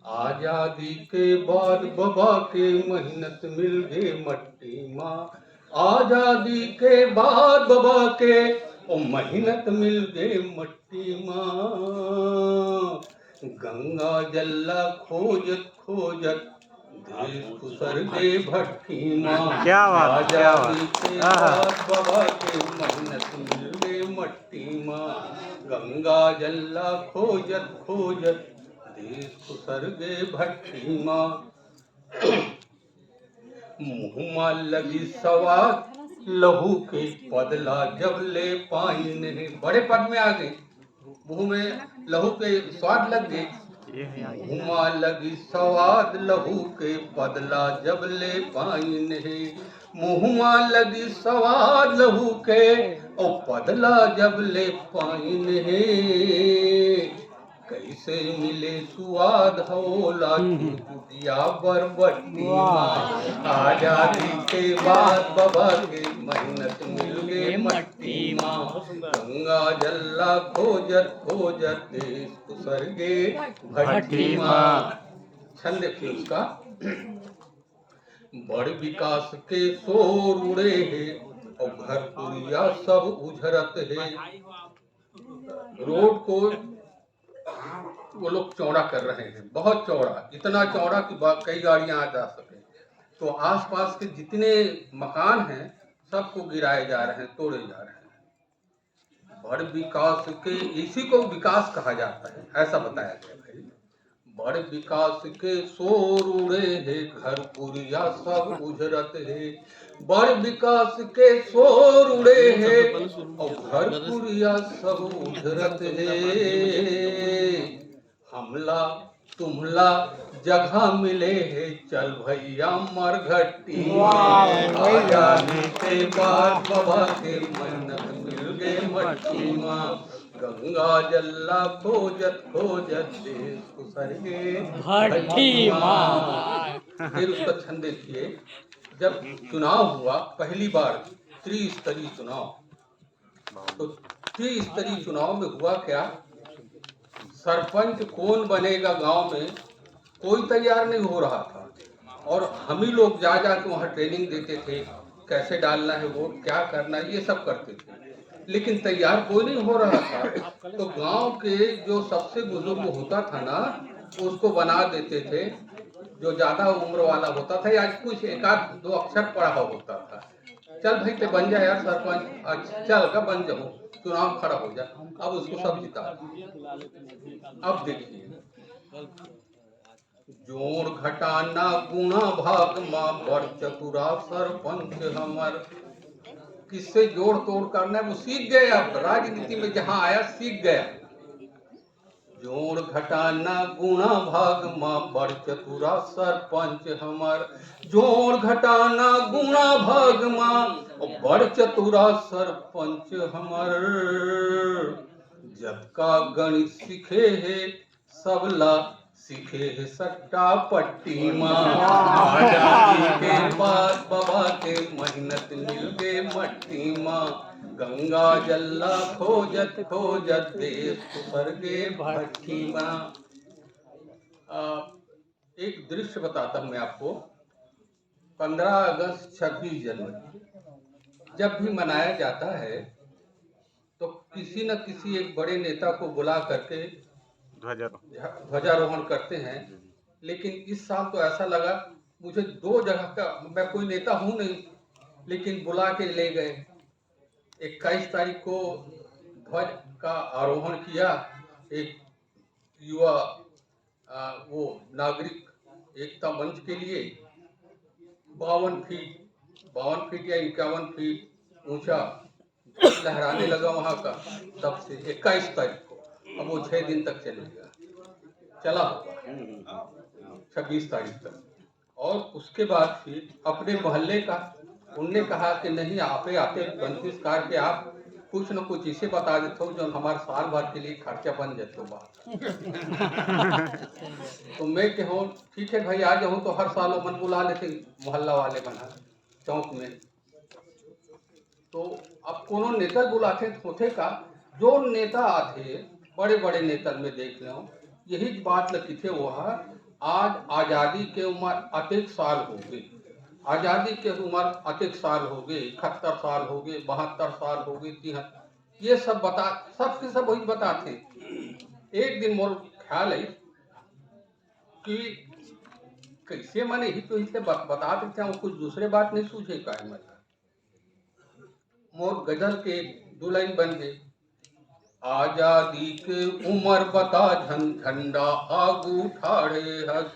आजादी के बाद बाबा के मेहनत मिल गए मट्टी माँ। आजादी के बाद बाबा के ओ मेहनत मिल गए मट्टी माँ। गंगा जल्ला खोजत खोजत देश खुसर गए भट्टी माँ। क्या बात, क्या आजादी बात। के आहा। बाद बाबा के मेहनत मिल गए मट्टी माँ। गंगा जल्ला खोजत खोजत देश खुसर गए भट्टी माँ। मुँह लगी सवार लहू के पदला जब ले पाई नहीं। बड़े पद में आ गए, मुँह में लहू के स्वाद लग गए। मुँह लगी स्वाद लहू के पदला जब ले पाई नहीं। मुँह लगी स्वाद लहू के ओ पदला जब ले पाई नहीं। कैसे मिले सुआद हौला की कुटिया बरबट्टी माँ। आजादी के बाद बाबा के मेहनत मिल गए मट्टी माँ। गंगा जल्ला खोजत खोजत देश खुसर गए भट्टी माँ। छंद देखिए उसका। बड़ विकास के शोर उड़े है और घर पुरिया सब उझरत है। रोड को वो लोग चौड़ा कर रहे हैं, बहुत चौड़ा, इतना चौड़ा कि कई गाड़ियां आ जा सके। तो आसपास के जितने मकान हैं सबको गिराए जा रहे हैं, तोड़े जा रहे हैं। बड़ विकास के, इसी को विकास कहा जाता है, ऐसा बताया गया भाई। बड़ विकास के शोर उड़े है घर पुरिया सब उजरत है। बड़ विकास के शोर उड़े है और घर पुरिया सब उजरत है। हमला तुमला जगह मिले है चल भैया मरघट्टी। आजादी के बाद बाबा के मेहनत मिल गए मट्टी माँ। गंगा जल्ला खोजत खोजत देश खुसर गए भट्टी माँ। फिर उसका छंद देखिए। जब चुनाव हुआ पहली बार, त्रिस्तरीय चुनाव, तो त्रिस्तरीय चुनाव में हुआ क्या, सरपंच कौन बनेगा गांव में कोई तैयार नहीं हो रहा था। और हम ही लोग जा के वहाँ ट्रेनिंग देते थे, कैसे डालना है वोट, क्या करना है, ये सब करते थे। लेकिन तैयार कोई नहीं हो रहा था। तो गांव के जो सबसे बुजुर्ग होता था ना, उसको बना देते थे। जो ज्यादा उम्र वाला होता था या कुछ एक आध दो अक्षर पढ़ा होता था, चल भाई ते बन जा यार सरपंच, अच्छा चल का बन जाओ, चुनाव खड़ा हो जा। अब उसको सब जिता। अब देखिए, जोड़ घटाना गुणा भाग माँ बड़ चतुरा सरपंच हमर। किससे जोड़ तोड़ करना है वो सीख गया, अब राजनीति में जहां आया सीख गया। जोड़ घटाना गुणा भाग माँ बड़ चतुरा सरपंच हमर। जोड़ घटाना गुणा भाग माँ बड़ चतुरा सरपंच हमर। जब का गणित सीखे है सबला सीखे है सट्टा पट्टी माँ। आजादी के बाद बाबा के मेहनत मिल गए मट्टी माँ। गंगा जल्ला खोजत खोजत देश खुसर गए भट्टी माँ। एक दृश्य बताता हूँ मैं आपको। 15 अगस्त 26 जनवरी जब भी मनाया जाता है तो किसी न किसी एक बड़े नेता को बुला करके ध्वजारोहण करते हैं। लेकिन इस साल तो ऐसा लगा मुझे, दो जगह का, मैं कोई नेता हूं नहीं, लेकिन बुला के ले गए। 21 तारीख को ध्वज का आरोहण किया। एक युवा वो नागरिक एकता मंच के लिए 52 फीट या 51 फीट ऊंचा लहराने लगा वहां का। तब से 21 तारीख को, अब वो 6 दिन तक चलेगा, चला होगा 26 तारीख तक। और उसके बाद फिर अपने मोहल्ले का उनने कहा कि नहीं आपे आते 35 कार के आप कुछ न कुछ इसे बता देते हो जो हमारे साल भर के लिए खर्चा बन जाते बात। तो मैं कहूँ ठीक है भाई आ जाऊँ, तो हर साल मन बुला लेते मोहल्ला वाले बना चौक में। तो अब कोनो नेता बुलाते होते का, जो नेता आते बड़े बड़े नेता में देख लो यही बात लिखी थे वो है, आज आज़ादी के उम्र अतिक साल हो गए, आज़ादी के उम्र अतिक साल हो गए, 71 साल हो गए, 72 साल हो गए, 73, ये सब बता, सब के सब वही बताते। एक दिन मोर ख्याल है कि कैसे मैंने ही तो इसे बता देते हैं, कुछ दूसरे बात नहीं सूझे का है। मोर गजल के 2 लाइन बन गए, आजादी के उमर बता झंडा आगू ठाड़े हस,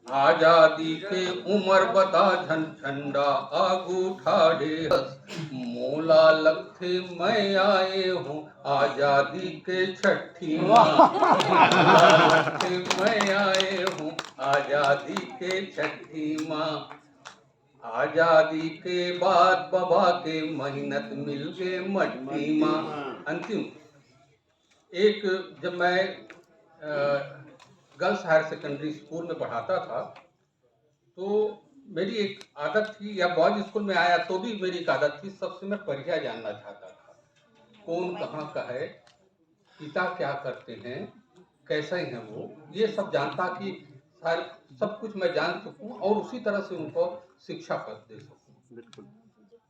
आजादी के उमर बता झंडा आगू ठाड़े हस, मोला लगथे मैं आए हूँ आजादी के छठी माँ, मोला लगथे मैं आए हूँ आजादी के छठी माँ, आजादी के बाद बाबा के मेहनत मिल गए मट्टी माँ। अंतिम एक, जब मैं गर्ल्स हायर सेकेंडरी स्कूल में पढ़ाता था तो मेरी एक आदत थी, या बॉयज स्कूल में आया तो भी मेरी एक आदत थी, सबसे मैं परिचय जानना चाहता था, कौन कहाँ का है, पिता क्या करते हैं, कैसे हैं वो, ये सब जानता कि सब कुछ मैं जान सकूं और उसी तरह से उनको शिक्षा दे सकूं।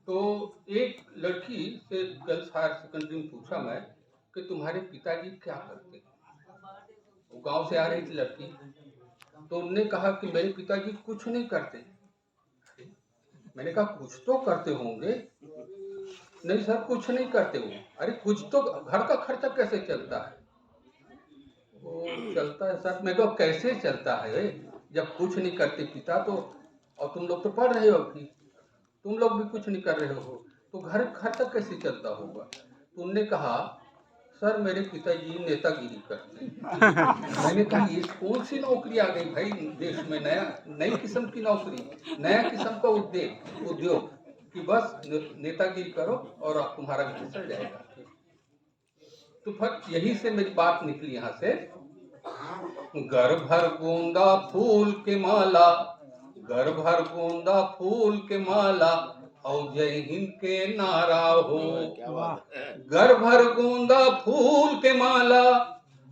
तो एक लड़की से गर्ल्स हायर सेकेंडरी में पूछा मैं कि तुम्हारे पिताजी क्या करते हैं, वो गांव से आ रही थी लड़की, तो उन्होंने कहा कि मेरे पिताजी कुछ नहीं करते। मैंने कहा कुछ तो करते होंगे। नहीं सर कुछ नहीं करते वो। अरे कुछ तो, घर का खर्चा कैसे चलता है? वो चलता है सर। मैं कहा कैसे चलता है जब कुछ नहीं करते पिता तो, और तुम लोग तो पढ़ रहे हो अभी, तुम लोग भी कुछ नहीं कर रहे हो, तो घर खर्चा कैसे चलता होगा? तो उन्होंने कहा सर मेरे पिताजी नेतागिरी करते हैं। मैंने कहा ये कौन सी नौकरी आ गई भाई देश में, नई किस्म की नौकरी, नया किस्म का उद्योग कि बस नेतागिरी करो और तुम्हारा घर चल जाएगा। तो फिर यही से मेरी बात निकली यहाँ से, घर भर गोंदा फूल के माला, घर भर गोंदा फूल के माला, और जय हिंद के नारा हो। घर भर गोंदा फूल के माला,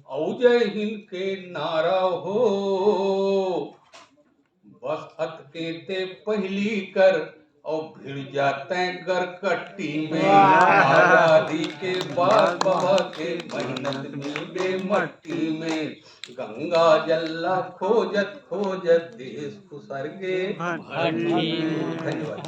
और जय हिंद के नारा हो। बस अटके ते पहली कर और भिड़ जाते गरकट्टी में, आजादी के बाद बाबा के मेहनत मिल गए मट्टी में, गंगा जल्ला खोजत खोजत देश खुसर गए। धन्यवाद।